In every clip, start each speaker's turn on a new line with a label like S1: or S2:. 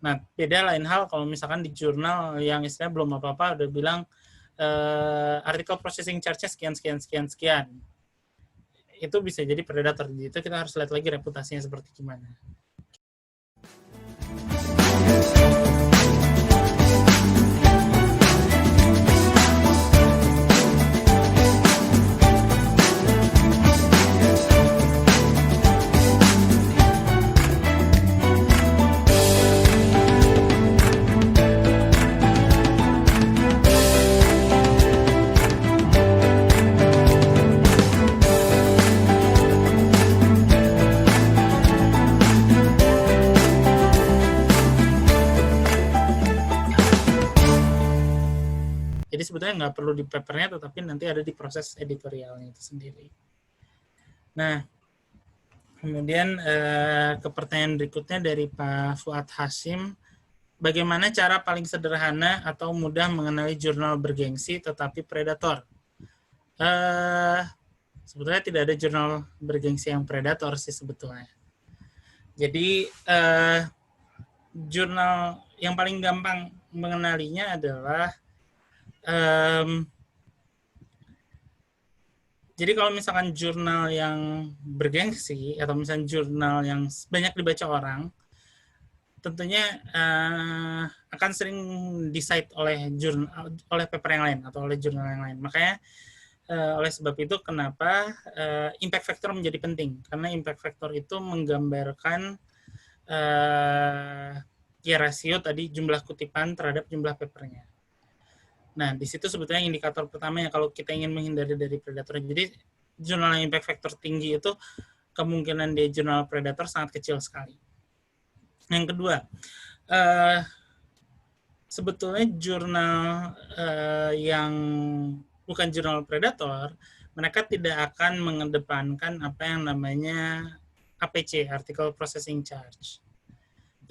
S1: Nah, beda lain hal kalau misalkan di jurnal yang istilahnya belum apa-apa udah bilang artikel processing charge-nya sekian. Itu bisa jadi predator. Itu kita harus lihat lagi reputasinya seperti gimana. Jadi sebetulnya nggak perlu di papernya, tetapi nanti ada di proses editorialnya itu sendiri. Nah, kemudian ke pertanyaan berikutnya dari Pak Fuad Hashim, bagaimana cara paling sederhana atau mudah mengenali jurnal bergengsi tetapi predator? Sebetulnya tidak ada jurnal bergengsi yang predator sih sebetulnya. Jadi jurnal yang paling gampang mengenalinya adalah jadi kalau misalkan jurnal yang bergengsi atau misalnya jurnal yang banyak dibaca orang, tentunya akan sering di-cite oleh paper yang lain atau oleh jurnal yang lain. Makanya oleh sebab itu kenapa impact factor menjadi penting, karena impact factor itu menggambarkan key ratio tadi jumlah kutipan terhadap jumlah papernya. Nah, di situ sebetulnya indikator pertamanya kalau kita ingin menghindari dari predator. Jadi, jurnal yang impact factor tinggi itu kemungkinan dia jurnal predator sangat kecil sekali. Yang kedua, sebetulnya jurnal yang bukan jurnal predator, mereka tidak akan mengedepankan apa yang namanya APC, Article Processing Charge.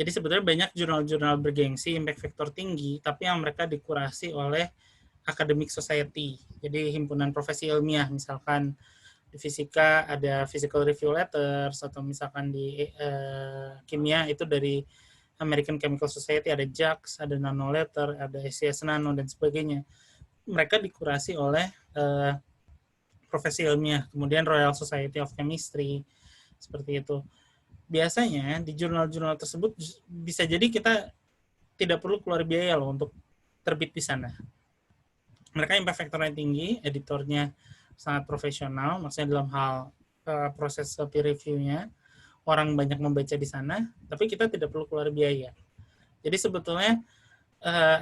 S1: Jadi sebetulnya banyak jurnal-jurnal bergengsi, impact factor tinggi, tapi yang mereka dikurasi oleh academic society. Jadi himpunan profesi ilmiah, misalkan di fisika ada physical review letters, atau misalkan di kimia itu dari American Chemical Society, ada JACS, ada Nano Letter, ada SCS Nano, dan sebagainya. Mereka dikurasi oleh profesi ilmiah. Kemudian Royal Society of Chemistry, seperti itu. Biasanya di jurnal-jurnal tersebut bisa jadi kita tidak perlu keluar biaya loh untuk terbit di sana. Mereka impact factor-nya tinggi, editornya sangat profesional, maksudnya dalam hal proses peer review-nya, orang banyak membaca di sana, tapi kita tidak perlu keluar biaya. Jadi sebetulnya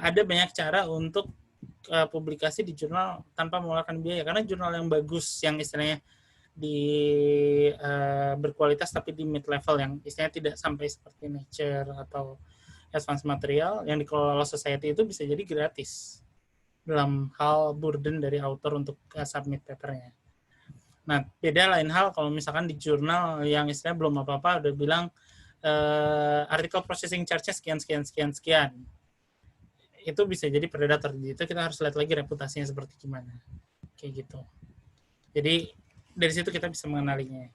S1: ada banyak cara untuk publikasi di jurnal tanpa mengeluarkan biaya, karena jurnal yang bagus, yang istilahnya berkualitas tapi di mid level, yang istilahnya tidak sampai seperti Nature atau Advanced Material yang dikelola society, itu bisa jadi gratis dalam hal burden dari author untuk submit papernya. Nah, beda lain hal kalau misalkan di jurnal yang istilahnya belum apa-apa udah bilang artikel processing charge-nya sekian. Itu bisa jadi predator. Itu kita harus lihat lagi reputasinya seperti gimana. Kayak gitu. Jadi dari situ kita bisa mengenalinya.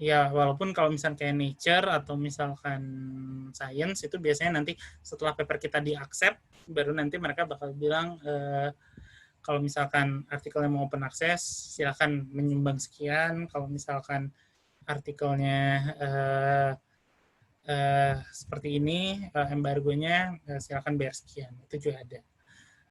S1: Ya, walaupun kalau misalkan kayak Nature atau misalkan Science, itu biasanya nanti setelah paper kita di-accept, baru nanti mereka bakal bilang kalau misalkan artikelnya mau open access, silakan menyumbang sekian. Kalau misalkan artikelnya seperti ini, embargonya silakan bayar sekian. Itu juga ada.